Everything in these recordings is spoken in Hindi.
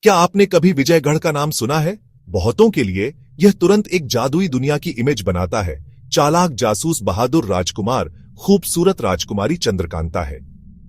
क्या आपने कभी विजयगढ़ का नाम सुना है? बहुतों के लिए यह तुरंत एक जादुई दुनिया की इमेज बनाता है। चालाक जासूस बहादुर राजकुमार, खूबसूरत राजकुमारी चंद्रकांता है।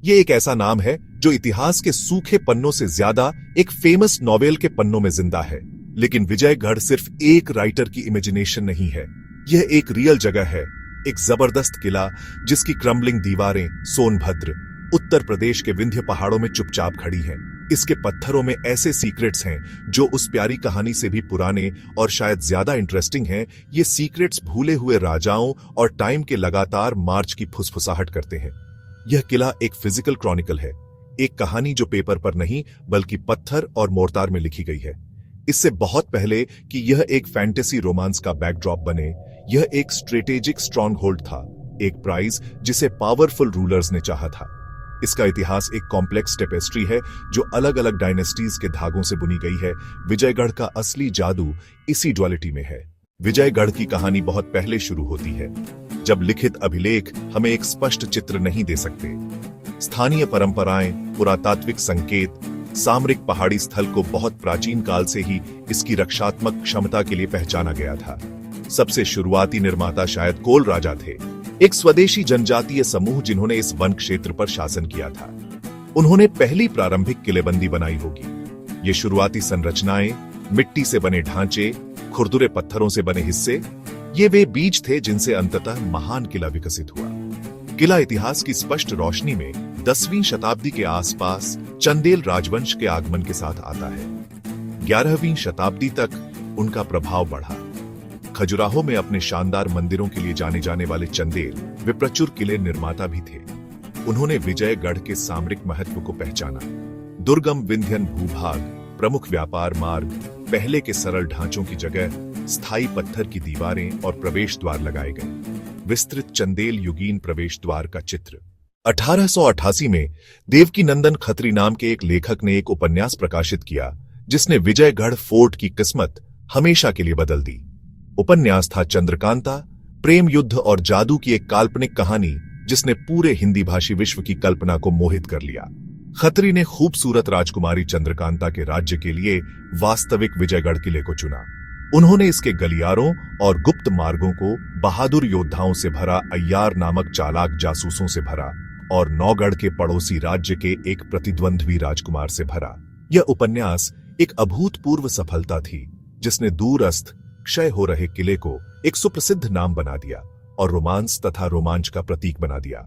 ये एक ऐसा नाम है जो इतिहास के सूखे पन्नों से ज्यादा एक फेमस नॉवेल के पन्नों में जिंदा है। लेकिन विजयगढ़ सिर्फ एक राइटर की इमेजिनेशन नहीं है, यह एक रियल जगह है, एक जबरदस्त किला जिसकी क्रम्बलिंग दीवारें सोनभद्र, उत्तर प्रदेश के विंध्य पहाड़ों में चुपचाप खड़ी हैं। इसके पत्थरों में ऐसे सीक्रेट्स हैं जो उस प्यारी कहानी से भी पुराने और शायद ज्यादा इंटरेस्टिंग हैं। ये सीक्रेट्स भूले हुए राजाओं और टाइम के लगातार मार्च की फुसफुसाहट करते हैं। यह किला एक फिजिकल क्रॉनिकल है, एक कहानी जो पेपर पर नहीं बल्कि पत्थर और मोर्टार में लिखी गई है। इससे बहुत पहले कि यह एक फैंटेसी रोमांस का बैकड्रॉप बने, यह एक स्ट्रेटेजिक स्ट्रॉन्ग होल्ड था, एक प्राइज जिसे पावरफुल रूलर्स ने चाहा था। इसका इतिहास एक कॉम्प्लेक्स टेपेस्ट्री है जो अलग अलग डायनेस्टीज के धागों से बुनी गई है। विजयगढ़ का असली जादू इसी ड्युअलिटी में है। विजयगढ़ की कहानी बहुत पहले शुरू होती है, जब लिखित अभिलेख हमें एक स्पष्ट चित्र नहीं दे सकते। स्थानीय परंपराएं, पुरातात्विक संकेत, सामरिक पहाड़ी स्थल को बहुत प्राचीन काल से ही इसकी रक्षात्मक क्षमता के लिए पहचाना गया था। सबसे शुरुआती निर्माता शायद कोल राजा थे, एक स्वदेशी जनजातीय समूह जिन्होंने इस वन क्षेत्र पर शासन किया था। उन्होंने पहली प्रारंभिक किलेबंदी बनाई होगी। ये शुरुआती संरचनाएं, मिट्टी से बने ढांचे, खुरदुरे पत्थरों से बने हिस्से, ये वे बीज थे जिनसे अंततः महान किला विकसित हुआ। किला इतिहास की स्पष्ट रोशनी में 10वीं शताब्दी के आसपास चंदेल राजवंश के आगमन के साथ आता है। 11वीं शताब्दी तक उनका प्रभाव बढ़ा। खजुराहो में अपने शानदार मंदिरों के लिए जाने जाने वाले चंदेल विप्रचुर किले निर्माता भी थे। उन्होंने विजयगढ़ के सामरिक महत्व को पहचाना। दुर्गम विंध्यन भूभाग, प्रमुख व्यापार मार्ग, पहले के सरल ढांचों की जगह स्थायी पत्थर की दीवारें और प्रवेश द्वार लगाए गए। विस्तृत चंदेल युगीन प्रवेश द्वार का चित्र। 1888 में देवकी नंदन खत्री नाम के एक लेखक ने एक उपन्यास प्रकाशित किया जिसने विजयगढ़ फोर्ट की किस्मत हमेशा के लिए बदल दी। उपन्यास था चंद्रकांता, प्रेम युद्ध और जादू की एक काल्पनिक कहानी जिसने पूरे हिंदी भाषी विश्व की कल्पना को मोहित कर लिया। खत्री ने खूबसूरत राजकुमारी चंद्रकांता के राज्य के लिए वास्तविक विजयगढ़ किले को चुना। उन्होंने इसके गलियारों और गुप्त मार्गों को बहादुर योद्धाओं से भरा, अय्यार नामक चालाक जासूसों से भरा और नौगढ़ के पड़ोसी राज्य के एक प्रतिद्वंद्वी राजकुमार से भरा। यह उपन्यास एक अभूतपूर्व सफलता थी जिसने दूरस्थ क्षय हो रहे किले को एक सुप्रसिद्ध नाम बना दिया और रोमांस तथा रोमांच का प्रतीक बना दिया।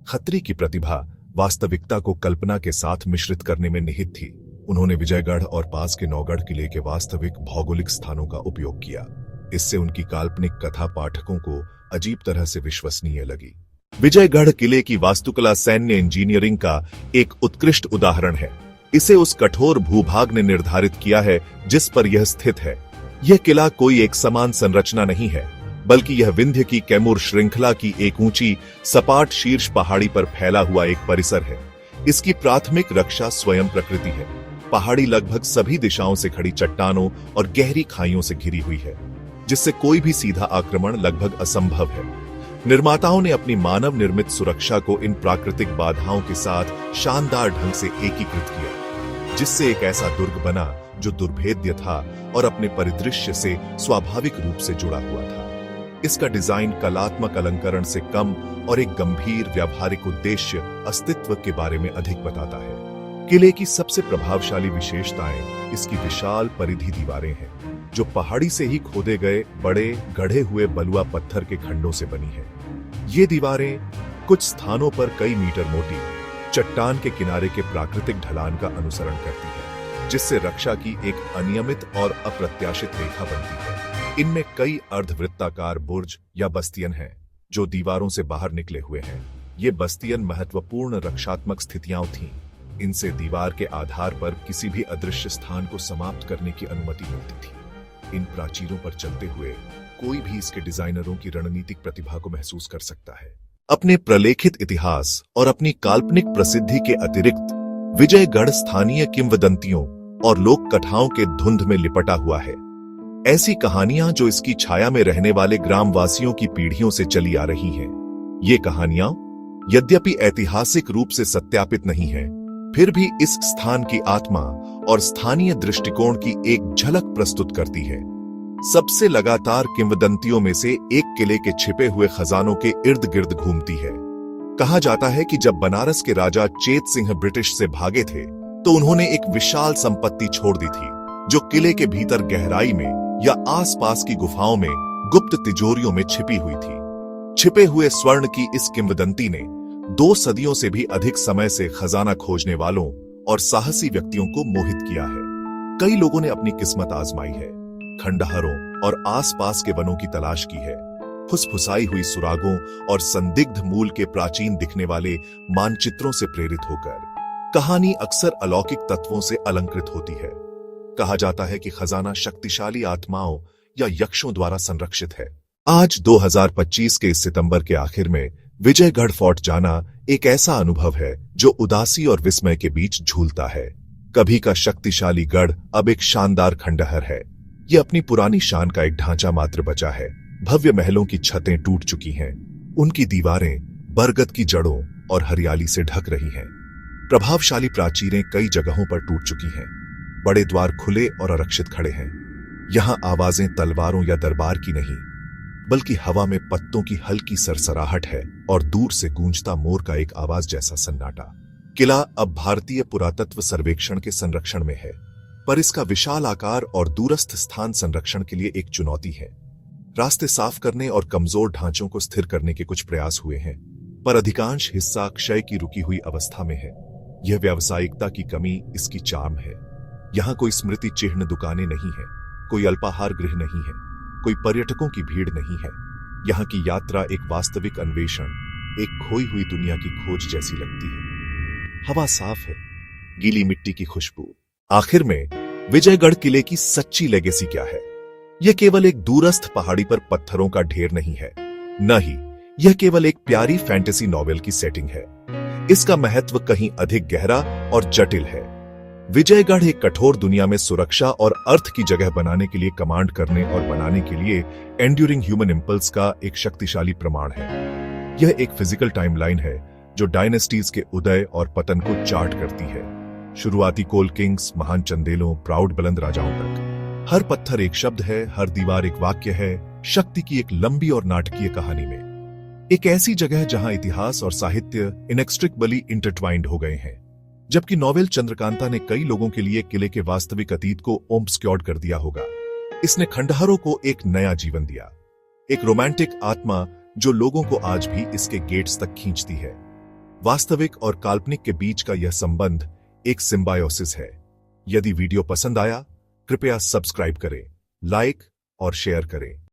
खत्री की प्रतिभा वास्तविकता को कल्पना के साथ मिश्रित करने में निहित थी। उन्होंने विजयगढ़ और पास के नौगढ़ किले के वास्तविक भौगोलिक स्थानों का उपयोग किया। इससे उनकी काल्पनिक कथा पाठकों को अजीब तरह से विश्वसनीय लगी। विजयगढ़ किले की वास्तुकला सैन्य इंजीनियरिंग का एक उत्कृष्ट उदाहरण है। इसे उस कठोर भूभाग ने निर्धारित किया है जिस पर यह स्थित है। यह किला कोई एक समान संरचना नहीं है, बल्कि यह विंध्य की कैमूर श्रृंखला की एक ऊंची सपाट शीर्ष पहाड़ी पर फैला हुआ एक परिसर है। इसकी प्राथमिक रक्षा स्वयं प्रकृति है। पहाड़ी लगभग सभी दिशाओं से खड़ी चट्टानों और गहरी खाइयों से घिरी हुई है, जिससे कोई भी सीधा आक्रमण लगभग असंभव है। निर्माताओं ने अपनी मानव निर्मित सुरक्षा को इन प्राकृतिक बाधाओं के साथ शानदार ढंग से एकीकृत किया, जिससे एक ऐसा दुर्ग बना जो दुर्भेद्य था और अपने परिदृश्य से स्वाभाविक रूप से जुड़ा हुआ था। इसका डिजाइन कलात्मक अलंकरण से कम और एक गंभीर व्यावहारिक उद्देश्य अस्तित्व के बारे में अधिक बताता है। किले की सबसे प्रभावशाली विशेषताएं इसकी विशाल परिधि दीवारें हैं, जो पहाड़ी से ही खोदे गए बड़े गढ़े हुए बलुआ पत्थर के खंडों से बनी है। ये दीवारें कुछ स्थानों पर कई मीटर मोटी चट्टान के किनारे के प्राकृतिक ढलान का अनुसरण करती है, जिससे रक्षा की एक अनियमित और अप्रत्याशित रेखा बनती है। इनमें कई अर्धवृत्ताकार बुर्ज या बस्तियन हैं जो दीवारों से बाहर निकले हुए हैं। ये बस्तियन महत्वपूर्ण रक्षात्मक स्थितियां थीं। इनसे दीवार के आधार पर किसी भी अदृश्य स्थान को समाप्त करने की अनुमति मिलती थी। इन प्राचीरों पर चलते हुए कोई भी इसके डिजाइनरों की रणनीतिक प्रतिभा को महसूस कर सकता है। अपने प्रलेखित इतिहास और अपनी काल्पनिक प्रसिद्धि के अतिरिक्त विजयगढ़ स्थानीय किंवदंतियों और लोक कथाओं के धुंध में लिपटा हुआ है। ऐसी कहानियां जो इसकी छाया में रहने वाले ग्रामवासियों की पीढ़ियों से चली आ रही हैं। ये कहानियां यद्यपि ऐतिहासिक रूप से सत्यापित नहीं हैं, फिर भी इस स्थान की आत्मा और स्थानीय दृष्टिकोण की एक झलक प्रस्तुत करती है। सबसे लगातार किंवदंतियों में से एक किले के छिपे हुए खजानों के इर्द गिर्द घूमती है। कहा जाता है कि जब बनारस के राजा चेत सिंह ब्रिटिश से भागे थे तो उन्होंने एक विशाल संपत्ति छोड़ दी थी, जो किले के भीतर गहराई में या आसपास की गुफाओं में गुप्त तिजोरियों में छिपी हुई थी। छिपे हुए स्वर्ण की इस किंवदंती ने 2 सदियों से भी अधिक समय से खजाना खोजने वालों और साहसी व्यक्तियों को मोहित किया है। कई लोगों ने अपनी किस्मत आजमाई है, खंडहरों और आसपास के वनों की तलाश की है, फुसफुसाई हुई सुरागों और संदिग्ध मूल के प्राचीन दिखने वाले मानचित्रों से प्रेरित होकर। कहानी अक्सर अलौकिक तत्वों से अलंकृत होती है। कहा जाता है कि खजाना शक्तिशाली आत्माओं या यक्षों द्वारा संरक्षित है। आज 2025 के सितंबर के आखिर में विजयगढ़ फोर्ट जाना एक ऐसा अनुभव है जो उदासी और विस्मय के बीच झूलता है। कभी का शक्तिशाली गढ़ अब एक शानदार खंडहर है। यह अपनी पुरानी शान का एक ढांचा मात्र बचा है। भव्य महलों की छतें टूट चुकी हैं, उनकी दीवारें बरगद की जड़ों और हरियाली से ढक रही हैं। प्रभावशाली प्राचीरें कई जगहों पर टूट चुकी हैं। बड़े द्वार खुले और आरक्षित खड़े हैं। यहां आवाजें तलवारों या दरबार की नहीं, बल्कि हवा में पत्तों की हल्की सरसराहट है और दूर से गूंजता मोर का एक आवाज जैसा सन्नाटा। किला अब भारतीय पुरातत्व सर्वेक्षण के संरक्षण में है, पर इसका विशाल आकार और दूरस्थ स्थान संरक्षण के लिए एक चुनौती है। रास्ते साफ करने और कमजोर ढांचों को स्थिर करने के कुछ प्रयास हुए हैं, पर अधिकांश हिस्सा क्षय की रुकी हुई अवस्था में है। यह व्यावसायिकता की कमी इसकी चार्म है। यहां कोई स्मृति चिन्ह दुकानें नहीं है, कोई अल्पाहार गृह नहीं है, कोई पर्यटकों की भीड़ नहीं है। यहाँ की यात्रा एक वास्तविक अन्वेषण, एक खोई हुई दुनिया की खोज जैसी लगती है। हवा साफ है, गीली मिट्टी की खुशबू। आखिर में विजयगढ़ किले की सच्ची लेगेसी क्या है? यह केवल एक दूरस्थ पहाड़ी पर पत्थरों का ढेर नहीं है, न ही यह केवल एक प्यारी फैंटेसी नॉवेल की सेटिंग है। इसका महत्व कहीं अधिक गहरा और जटिल है। विजयगढ़ एक कठोर दुनिया में सुरक्षा और अर्थ की जगह बनाने के लिए कमांड करने और बनाने के लिए एंड्यूरिंग ह्यूमन इंपल्स का एक शक्तिशाली प्रमाण है। यह एक फिजिकल टाइमलाइन है जो डायनेस्टीज के उदय और पतन को चार्ट करती है, शुरुआती कोल किंग्स, महान चंदेलों, प्राउड बुलंद राजाओं तक। हर पत्थर एक शब्द है, हर दीवार एक वाक्य है, शक्ति की एक लंबी और नाटकीय कहानी में। एक ऐसी जगह जहां इतिहास और साहित्य इनएक्स्ट्रिकेबली इंटरट्वाइंड हो गए हैं। जबकि नॉवेल चंद्रकांता ने कई लोगों के लिए किले के वास्तविक अतीत को ऑब्स्क्योर्ड कर दिया होगा, इसने खंडहरों को एक नया जीवन दिया, एक रोमांटिक आत्मा जो लोगों को आज भी इसके गेट्स तक खींचती है। वास्तविक और काल्पनिक के बीच का यह संबंध एक सिंबायोसिस है। यदि वीडियो पसंद आया, कृपया सब्सक्राइब करें, लाइक और शेयर करें।